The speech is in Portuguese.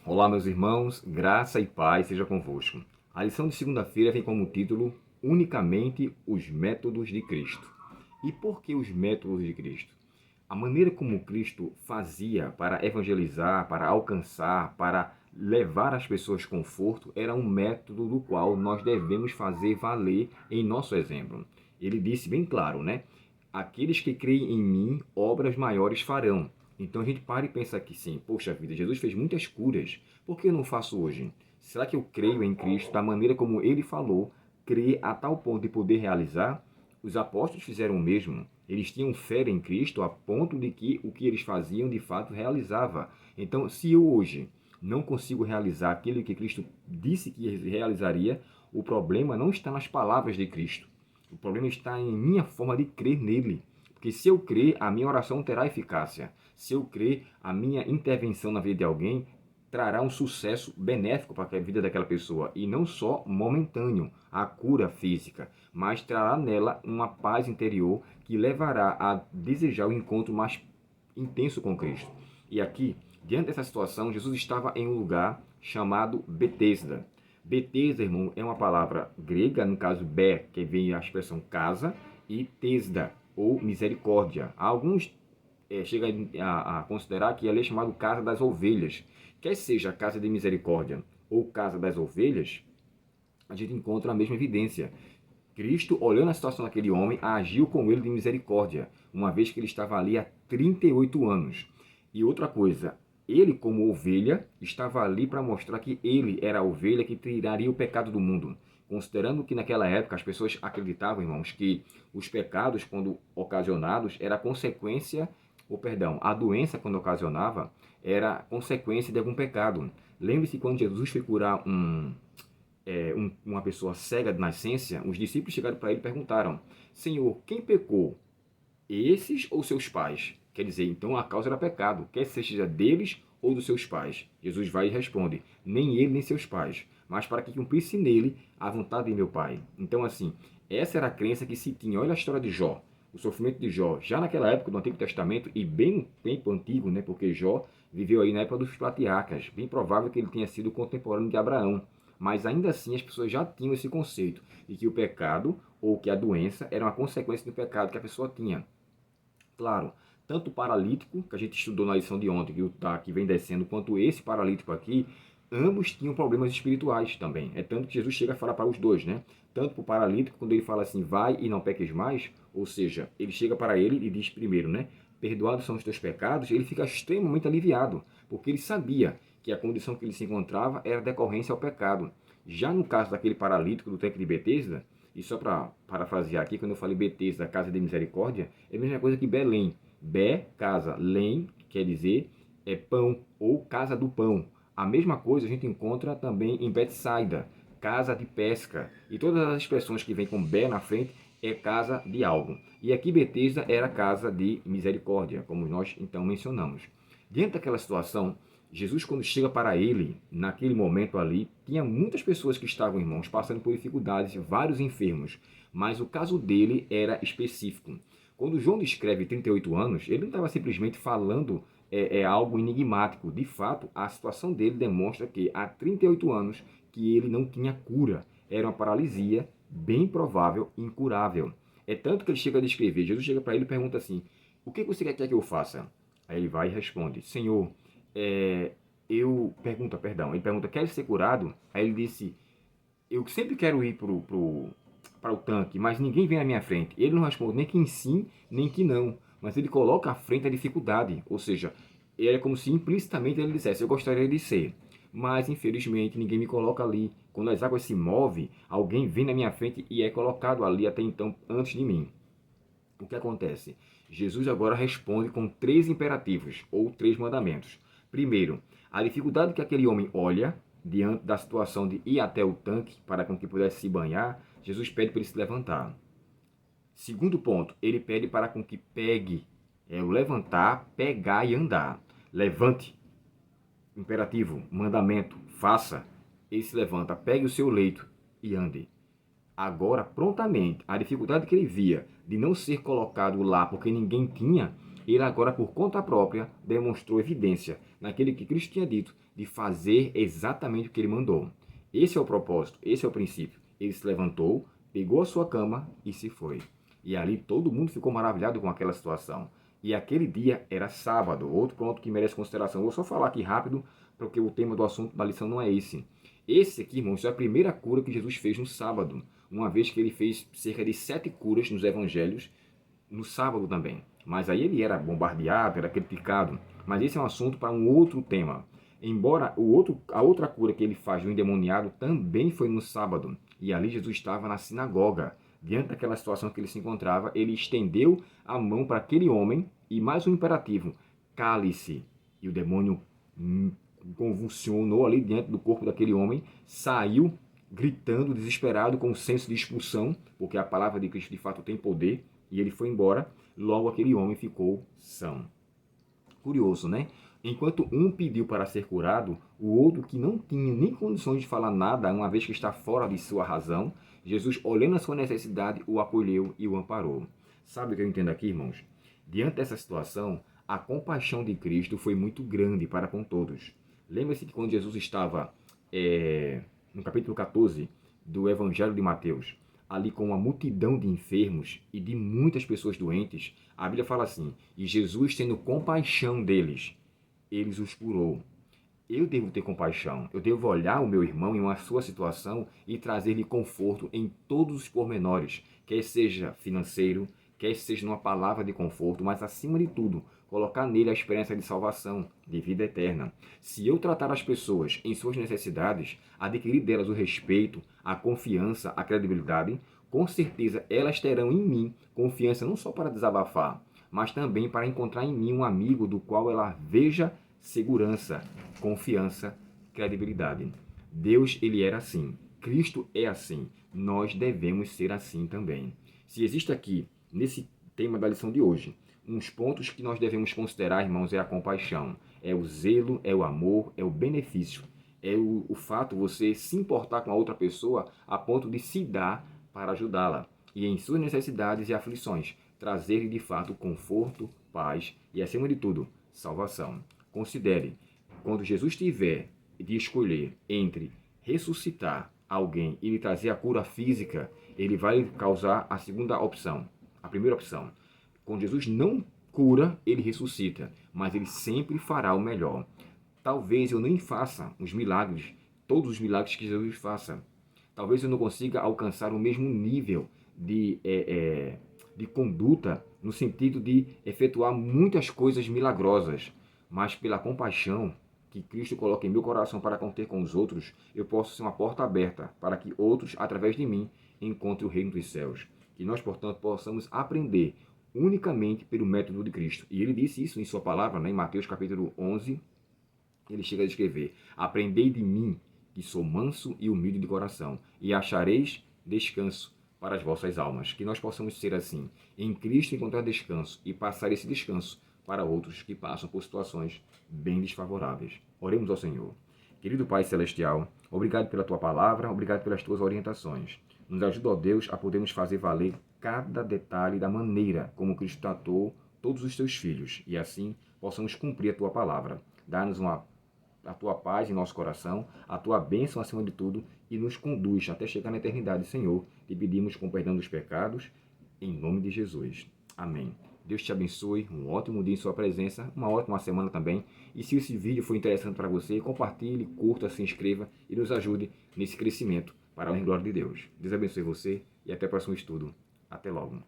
Olá, meus irmãos, graça e paz seja convosco. A lição de segunda-feira vem como título Unicamente os métodos de Cristo. E por que os métodos de Cristo? A maneira como Cristo fazia para evangelizar, para alcançar, para levar as pessoas conforto, era um método do qual nós devemos fazer valer em nosso exemplo. Ele disse bem claro, né? Aqueles que creem em mim, obras maiores farão. Então a gente para e pensa que sim, poxa vida, Jesus fez muitas curas, por que eu não faço hoje? Será que eu creio em Cristo da maneira como ele falou, crer a tal ponto de poder realizar? Os apóstolos fizeram o mesmo. Eles tinham fé em Cristo a ponto de que o que eles faziam de fato realizava. Então, se eu hoje não consigo realizar aquilo que Cristo disse que realizaria, o problema não está nas palavras de Cristo. O problema está em minha forma de crer nele. Porque se eu crer, a minha oração terá eficácia. Se eu crer, a minha intervenção na vida de alguém trará um sucesso benéfico para a vida daquela pessoa. E não só momentâneo, a cura física, mas trará nela uma paz interior que levará a desejar o encontro mais intenso com Cristo. E aqui, diante dessa situação, Jesus estava em um lugar chamado Betesda. Betesda, irmão, é uma palavra grega, no caso be, que vem a expressão casa, e tesda, ou misericórdia. Alguns chegam a considerar que ali é chamado casa das ovelhas. Quer seja a casa de misericórdia ou casa das ovelhas, a gente encontra a mesma evidência. Cristo, olhando a situação daquele homem, agiu com ele de misericórdia, uma vez que ele estava ali há 38 anos. E outra coisa, ele, como ovelha, estava ali para mostrar que ele era a ovelha que tiraria o pecado do mundo. Considerando que naquela época as pessoas acreditavam, irmãos, que os pecados, quando ocasionados, era consequência, ou perdão, a doença, quando ocasionava, era consequência de algum pecado. Lembre-se quando Jesus foi curar uma pessoa cega de nascença, os discípulos chegaram para ele e perguntaram: Senhor, quem pecou? Esses ou seus pais? Quer dizer, então a causa era pecado, quer seja deles ou dos seus pais. Jesus vai e responde: nem ele nem seus pais, mas para que cumprisse nele a vontade de meu Pai. Então, assim, essa era a crença que se tinha. Olha a história de Jó, o sofrimento de Jó, já naquela época do Antigo Testamento e bem no tempo antigo, né? Porque Jó viveu aí na época dos patriarcas. Bem provável que ele tenha sido contemporâneo de Abraão. Mas ainda assim as pessoas já tinham esse conceito de que o pecado ou que a doença era uma consequência do pecado que a pessoa tinha. Claro, tanto o paralítico, que a gente estudou na lição de ontem, que vem descendo, quanto esse paralítico aqui, ambos tinham problemas espirituais também. É tanto que Jesus chega a falar para os dois, né? Tanto para o paralítico, quando ele fala assim, vai e não peques mais, ou seja, ele chega para ele e diz primeiro, né? Perdoados são os teus pecados, ele fica extremamente aliviado, porque ele sabia que a condição que ele se encontrava era decorrência ao pecado. Já no caso daquele paralítico do tanque de Betesda, e só para parafrasear aqui, quando eu falei Betesda, casa de misericórdia, é a mesma coisa que Belém. Bé, casa, Lém, quer dizer pão, ou casa do pão. A mesma coisa a gente encontra também em Betsaida, casa de pesca. E todas as expressões que vêm com Bé na frente é casa de algo. E aqui Betesda era casa de misericórdia, como nós então mencionamos. Diante daquela situação, Jesus, quando chega para ele, naquele momento ali, tinha muitas pessoas que estavam, irmãos, passando por dificuldades, vários enfermos, mas o caso dele era específico. Quando João descreve 38 anos, ele não estava simplesmente falando algo enigmático. De fato, a situação dele demonstra que há 38 anos que ele não tinha cura. Era uma paralisia bem provável, incurável. É tanto que ele chega a descrever. Jesus chega para ele e pergunta assim, o que você quer que eu faça? Aí ele vai e responde, Senhor, ele pergunta, quer ser curado? Aí ele disse, eu sempre quero ir para o tanque, mas ninguém vem na minha frente. Ele não responde nem que sim, nem que não, mas ele coloca à frente a dificuldade, ou seja, é como se implicitamente ele dissesse, eu gostaria de ser, mas infelizmente ninguém me coloca ali. Quando as águas se movem, alguém vem na minha frente e é colocado ali até então antes de mim. O que acontece? Jesus agora responde com três imperativos, ou três mandamentos. Primeiro, a dificuldade que aquele homem olha diante da situação de ir até o tanque para com que pudesse se banhar, Jesus pede para ele se levantar. Segundo ponto, ele pede para com que pegue, o levantar, pegar e andar. Levante, imperativo, mandamento, faça. Ele se levanta, pegue o seu leito e ande. Agora, prontamente, a dificuldade que ele via de não ser colocado lá porque ninguém tinha, Ele agora, por conta própria, demonstrou evidência naquele que Cristo tinha dito, de fazer exatamente o que ele mandou. Esse é o propósito, esse é o princípio. Ele se levantou, pegou a sua cama e se foi. E ali todo mundo ficou maravilhado com aquela situação. E aquele dia era sábado, outro ponto que merece consideração. Vou só falar aqui rápido, porque o tema do assunto da lição não é esse. Esse aqui, irmãos, é a primeira cura que Jesus fez no sábado, uma vez que ele fez cerca de 7 curas nos evangelhos, no sábado também. Mas aí ele era bombardeado, era criticado. Mas esse é um assunto para um outro tema. Embora a outra cura que ele faz do endemoniado também foi no sábado. E ali Jesus estava na sinagoga. Diante daquela situação que ele se encontrava, ele estendeu a mão para aquele homem e mais um imperativo: cale-se. E o demônio convulsionou ali diante do corpo daquele homem, saiu gritando, desesperado, com um senso de expulsão, porque a palavra de Cristo de fato tem poder, e ele foi embora. Logo aquele homem ficou são. Curioso, né? Enquanto um pediu para ser curado, o outro, que não tinha nem condições de falar nada, uma vez que está fora de sua razão, Jesus, olhando a sua necessidade, o acolheu e o amparou. Sabe o que eu entendo aqui, irmãos? Diante dessa situação, a compaixão de Cristo foi muito grande para com todos. Lembre-se que quando Jesus estava no capítulo 14 do Evangelho de Mateus, ali com uma multidão de enfermos e de muitas pessoas doentes, a Bíblia fala assim: e Jesus, tendo compaixão deles, eles os curou. Eu devo ter compaixão, eu devo olhar o meu irmão em uma sua situação e trazer-lhe conforto em todos os pormenores, quer seja financeiro, quer seja numa palavra de conforto, mas acima de tudo, colocar nele a esperança de salvação, de vida eterna. Se eu tratar as pessoas em suas necessidades, adquirir delas o respeito, a confiança, a credibilidade, com certeza elas terão em mim confiança não só para desabafar, mas também para encontrar em mim um amigo do qual ela veja segurança, confiança, credibilidade. Deus, ele era assim. Cristo é assim. Nós devemos ser assim também. Se existe aqui, nesse tema da lição de hoje, uns pontos que nós devemos considerar, irmãos, é a compaixão, é o zelo, é o amor, é o benefício, é o fato de você se importar com a outra pessoa a ponto de se dar para ajudá-la. E em suas necessidades e aflições, trazer-lhe de fato conforto, paz e, acima de tudo, salvação. Considere, quando Jesus tiver de escolher entre ressuscitar alguém e lhe trazer a cura física, ele vai causar a segunda opção. A primeira opção, quando Jesus não cura, ele ressuscita, mas ele sempre fará o melhor. Talvez eu nem faça os milagres, todos os milagres que Jesus faça. Talvez eu não consiga alcançar o mesmo nível de conduta, no sentido de efetuar muitas coisas milagrosas, mas pela compaixão que Cristo coloca em meu coração para conter com os outros, eu posso ser uma porta aberta para que outros, através de mim, encontrem o reino dos céus. Que nós, portanto, possamos aprender unicamente pelo método de Cristo. E ele disse isso em sua palavra, né, em Mateus capítulo 11, ele chega a escrever: aprendei de mim, que sou manso e humilde de coração, e achareis descanso para as vossas almas. Que nós possamos ser assim, em Cristo encontrar descanso e passar esse descanso para outros que passam por situações bem desfavoráveis. Oremos ao Senhor. Querido Pai Celestial, obrigado pela Tua palavra, obrigado pelas Tuas orientações. Nos ajuda, ó Deus, a podermos fazer valer cada detalhe da maneira como Cristo tratou todos os Teus filhos, e assim possamos cumprir a Tua palavra. Dá-nos a Tua paz em nosso coração, a Tua bênção acima de tudo, e nos conduz até chegar na eternidade, Senhor. Te pedimos com perdão dos pecados, em nome de Jesus. Amém. Deus te abençoe, um ótimo dia em sua presença, uma ótima semana também. E se esse vídeo foi interessante para você, compartilhe, curta, se inscreva e nos ajude nesse crescimento para a honra e glória de Deus. Deus abençoe você e até o próximo estudo. Até logo.